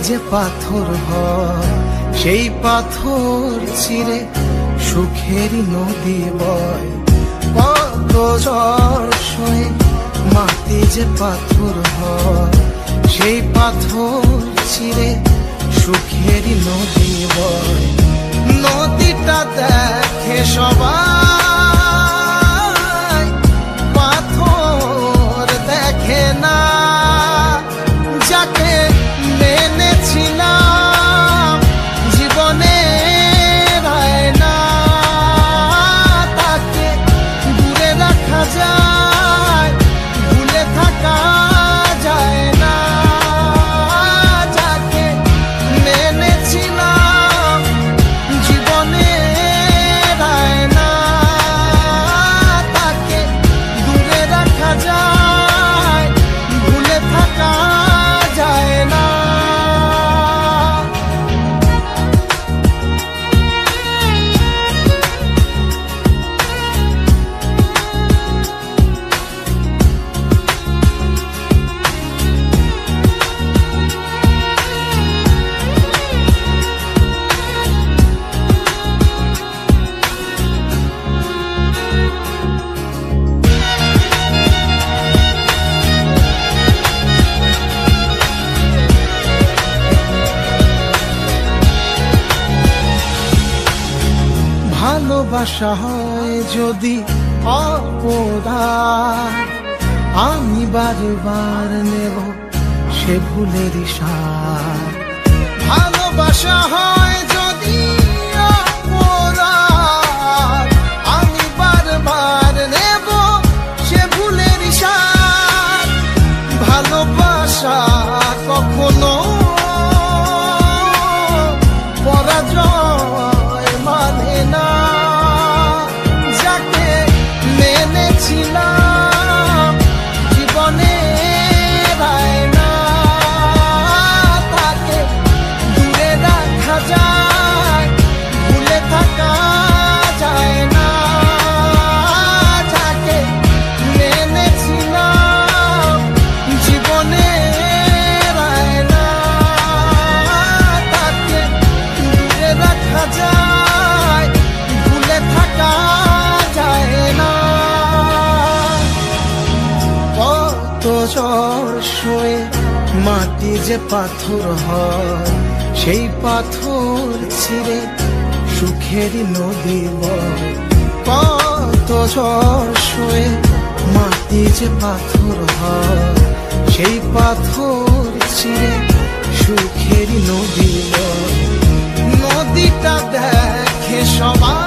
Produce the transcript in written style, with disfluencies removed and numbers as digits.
যে পাথর হয় সেই পাথর ছিঁড়ে সুখেরই নদী বয়। কত ঝড় সয়ে মাটি যে পাথর হয় সেই পাথর ছিঁড়ে সুখেরই নদী বয়। নদীটা দেখে সবাই, পাথর দেখে না। যাকে মেনেছিলাম জীবনে না, তাকে দূরে রাখা যায়, ভুলে থাকা যায় না। যাকে মেনেছিলাম জীবনে না, তাকে দূরে রাখা যায়, ভুলে থাকা যায় না। ভালোবাসা হয় যদি অপরাধ, আমি বারবার নেব সে ভুলের সাথ। ভালোবাসা হয় যদি অপরাধ, আমি বারবার নেব সে ভুলের সাথ। ভালোবাসা কখনো পরাজয় মানে না। যাকে মেনেছিলাম জীবনে না, তাকে দূরে রাখা যায়, ভুলে থাকা যায় না। যাকে মেনেছিলাম জীবনে না, তাকে দূরে রাখা যায়, ভুলে থাকা যায় না। কত ঝড় সয়ে মাটি যে পাথর হয় সেই পাথর ছিঁড়ে সুখেরই নদী বয়। কত ঝড় সয়ে মাটি যে পাথর হয় সেই পাথর ছিঁড়ে সুখেরই নদী বয়। নদীটা দেখে সবাই,